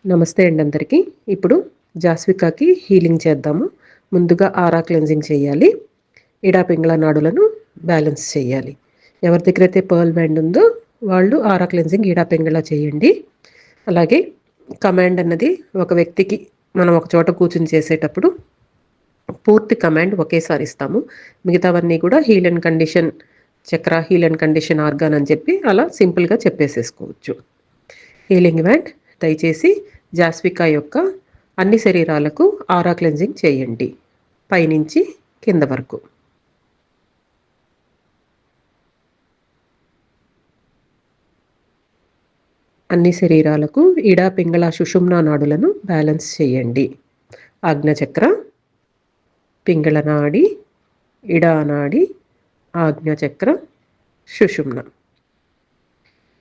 నమస్తే అండి అందరికీ. ఇప్పుడు జాస్వికాకి హీలింగ్ చేద్దాము. ముందుగా ఆరా క్లెన్జింగ్ చేయాలి. ఇడా పింగళ నాడులను బ్యాలెన్స్ చేయాలి. ఎవరి దగ్గర అయితే పర్ల్ బ్యాండ్ ఉందో వాళ్ళు ఆరా క్లెన్జింగ్ ఇడా పింగళ చేయండి. అలాగే కమాండ్ అన్నది ఒక వ్యక్తికి మనం ఒక చోట కూర్చుని చేసేటప్పుడు పూర్తి కమాండ్ ఒకేసారి ఇస్తాము. మిగతావన్నీ కూడా హీల్ అండ్ కండిషన్ చక్ర, హీల్ అండ్ కండిషన్ ఆర్గాన్ అని చెప్పి అలా సింపుల్గా చెప్పేసేసుకోవచ్చు. హీలింగ్ బ్యాండ్ దయచేసి జాస్వికా యొక్క అన్ని శరీరాలకు ఆరా క్లెన్జింగ్ చేయండి, పైనుంచి కింద వరకు. అన్ని శరీరాలకు ఇడా పింగళ సుషుమ్నా నాడులను బ్యాలెన్స్ చేయండి. ఆజ్ఞచక్ర, పింగళ నాడి, ఇడా నాడి, ఆజ్ఞచక్ర, సుషుమ్న.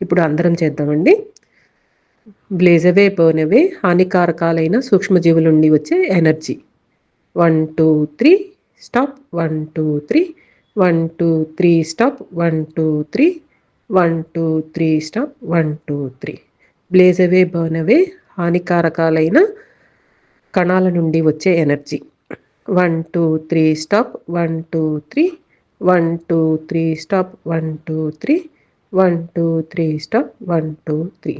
ఇప్పుడు అందరం చేద్దామండి. బ్లేజవే బర్నవే హానికారకాలైన సూక్ష్మజీవుల నుండి వచ్చే ఎనర్జీ. 1 2 3 స్టాప్. 1 2 3 1 2 3 స్టాప్. 1 2 3 1 2 3 స్టాప్. 1 2 3. బ్లేజవే బర్నవే హానికారకాలైన కణాల నుండి వచ్చే ఎనర్జీ. 1 2 3 స్టాప్. 1 2 3 1 2 3 స్టాప్. 1 2 3 1 2 3 స్టాప్. 1 2 3.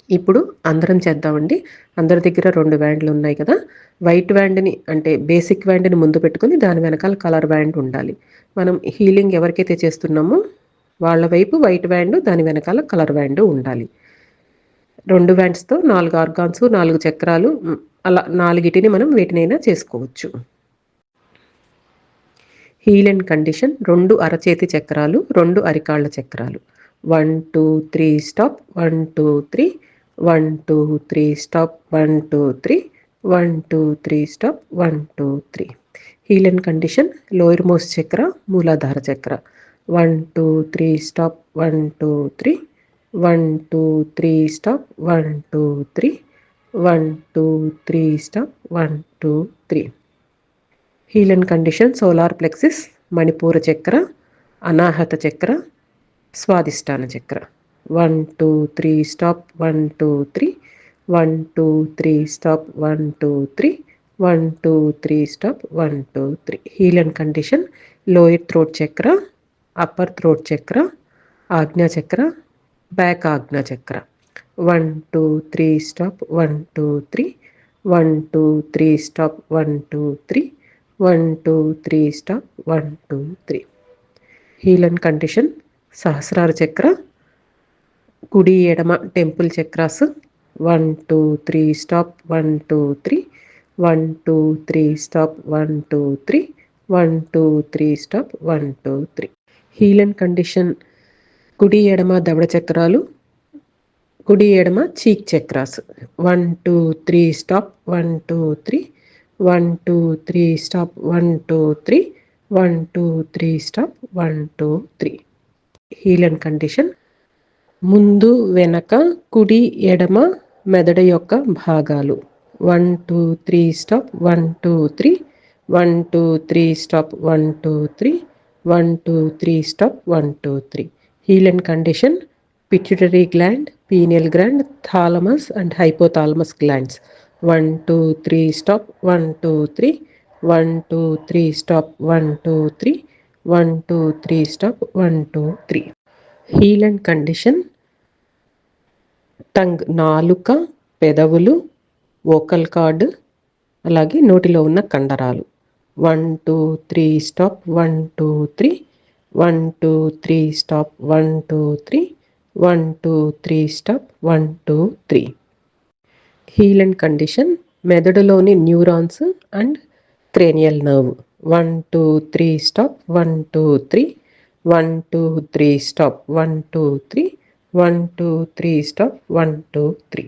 ఇప్పుడు అందరం చేద్దామండి. అందరి దగ్గర 2 బ్యాండ్లు ఉన్నాయి కదా. వైట్ బ్యాండ్ని అంటే బేసిక్ బ్యాండ్ని ముందు పెట్టుకుని దాని వెనకాల కలర్ బ్యాండ్ ఉండాలి. మనం హీలింగ్ ఎవరికైతే చేస్తున్నామో వాళ్ళ వైపు వైట్ బ్యాండ్, దాని వెనకాల కలర్ బ్యాండ్ ఉండాలి. 2 బ్యాండ్స్తో 4 ఆర్గాన్స్, 4 చక్రాలు, అలా 4టిని మనం వేటినైనా చేసుకోవచ్చు. హీల్ అండ్ కండిషన్ 2 అరచేతి చక్రాలు, 2 అరికాళ్ళ చక్రాలు. 1 2 3 stop. 1 2 3 1 2 3 stop. 1 2 3 1 2 3 stop. 1 2 3. Heal and condition lowermost chakra, Muladhara chakra. 1 2 3 stop. 1 2 3 1 2 3 stop. 1 2 3 1 2 3 stop. 1 2 3. Heal and condition solar plexus, Manipura chakra, Anahata chakra, Svadhishthana chakra. 1 2 3 stop. 1 2 3 1 2 3 stop. 1 2 3 1 2 3 stop. 1 2 3. Heal and condition lower throat chakra, upper throat chakra, Ajna chakra, back Ajna chakra. 1 2 3 stop. 1 2 3 1 2 3 stop. 1 2 3 1 2 3 stop. 1 2 3. Heal and condition Sahasrara chakra, కుడి ఎడమ temple chakras. 1 2 3 stop. 1 2 3 1 2 3 stop. 1 2 3 1 2 3 stop. 1 2 3. Heal and condition కుడి ఎడమ దవడ చక్రాలు, కుడి ఎడమ cheek chakras. 1 2 3 stop. 1 2 3 1 2 3 stop. 1 2 3 1 2 3 stop. 1 2 3. Heal and condition ముందు వెనక కుడి ఎడమ మెదడు యొక్క భాగాలు. 1 2 3 stop. 1 2 3 1 2 3 stop. 1 2 3 1 2 3 stop. 1 2 3. Heal and condition pituitary gland, pineal gland, thalamus and hypothalamus glands. 1 2 3 stop. 1 2 3 1 2 3 stop. 1 2 3 1 2 3 stop. 1 2 3. Heal and condition tongue, నాలుక, పెదవులు, వోకల్ కార్డ్, అలాగే నోటిలో ఉన్న కండరాలు. 1 2 3 stop. 1 2 3 1 2 3 stop. 1 2 3 1 2 3 stop. 1 2 3. Heal and condition మెదడులోని neurons and cranial nerve. 1 2 3 stop. 1 2 3 1 2 3 stop. 1 2 3 1 2 3 stop. 1 2 3.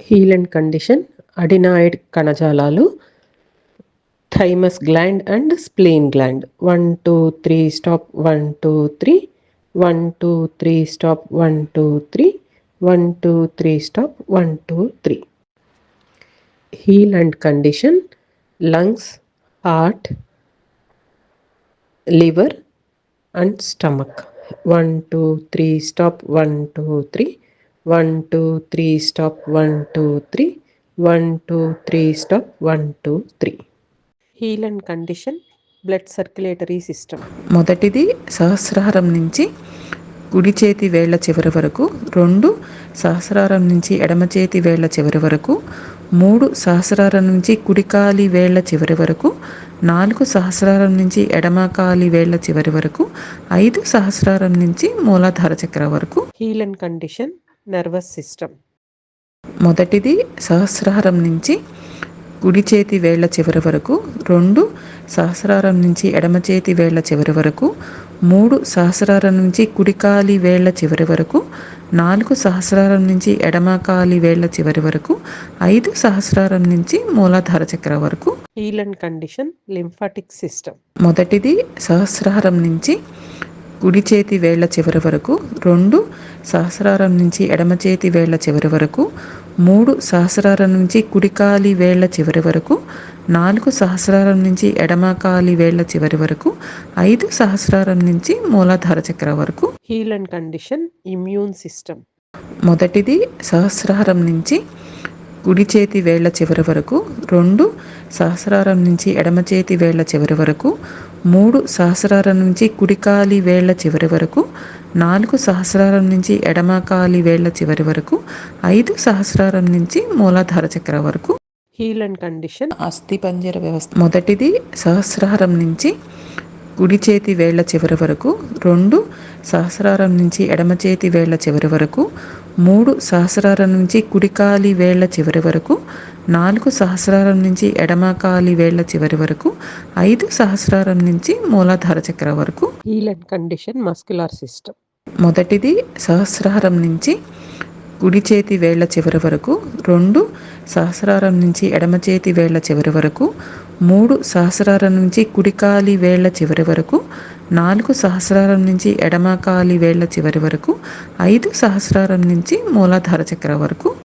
Heal and condition adenoid కణజాలాలు, thymus gland and spleen gland. 1 2 3 stop. 1 2 3 1 2 3 stop. 1 2 3 1 2 3 stop. 1 2 3. Heal and condition lungs, heart, liver and stomach. 1 2 3 stop. 1 2 3 1 2 3 stop 1 2 3 1 2 3 stop 1 2 3. Heal and condition blood circulatory system. మొదటిది సహస్రారం నుంచి కుడి చేతి వేళ్ల చివరి వరకు, 2 సహస్రారం నుంచి ఎడమ చేతి వేళ్ల చివరి వరకు, 3 సహస్రారం నుంచి కుడికాలి వేళ్ల చివరి వరకు, 4 సహస్రారం నుంచి ఎడమ కాలి వేళ్ల చివరి వరకు, 5 సహస్రారం నుంచి మూలాధార చక్ర వరకు. Heal and condition nervous system. మొదటిది సహస్రారం నుంచి కుడి చేతి వేళ్ల చివరి వరకు, 2 సహస్రారం నుంచి ఎడమ చేతి వేళ్ల చివరి వరకు, 3 సహస్రారం నుంచి కుడికాలి వేళ్ల చివరి వరకు, 4 సహస్రారం నుంచి ఎడమ కాలి వేళ్ల చివరి వరకు, 5 సహస్రారం నుంచి మూలాధార చక్ర వరకు. Heal and condition lymphatic system. మొదటిది సహస్రారం నుంచి కుడి చేతి వేళ్ల చివరి వరకు, 2 సహస్రారం నుంచి ఎడమ చేతి వేళ్ల చివరి వరకు, 3 సహస్రారం నుంచి కుడికాలి వేళ్ల చివరి వరకు, 4 సహస్రారం నుంచి ఎడమ కాలి వేళ్ల చివరి వరకు, 5 సహస్రారం నుంచి మూలాధార చక్ర వరకు. Heal and condition immune system. మొదటిది సహస్రారం నుంచి కుడి చేతి వేళ్ల చివరి వరకు, 2 సహస్రారం నుంచి ఎడమ చేతి వేళ్ల చివరి వరకు, 3 సహస్రారం నుంచి కుడికాలి వేళ్ల చివరి వరకు, 4 సహస్రారం నుంచి ఎడమ కాలి వేళ్ల చివరి వరకు, 5 సహస్రారం నుంచి మూలాధార చక్ర వరకు. హీల్ అండ్ కండిషన్ అస్థిపంజర వ్యవస్థ. మొదటిది సహస్రారం నుంచి కుడి చేతి వేళ్ల చివరి వరకు, 2 సహస్రారం నుంచి ఎడమ చేతి వేళ్ల చివరి వరకు, 3 సహస్రారం నుంచి కుడికాలి వేళ్ల చివరి వరకు, 4 సహస్రారం నుంచి ఎడమ కాలి వేళ్ల చివరి వరకు, 5 సహస్రారం నుంచి మూలాధార చక్ర వరకు. Heal and condition muscular system. మొదటిది సహస్రారం నుంచి కుడి చేతి వేళ్ల చివరి వరకు, 2 సహస్రారం నుంచి ఎడమ చేతి వేళ్ల చివరి వరకు, 3 సహస్రారం నుంచి కుడికాలి వేళ్ల చివరి వరకు, 4 సహస్రారం నుంచి ఎడమ కాలి వేళ్ల చివరి వరకు, 5 సహస్రారం నుంచి మూలాధార చక్ర వరకు.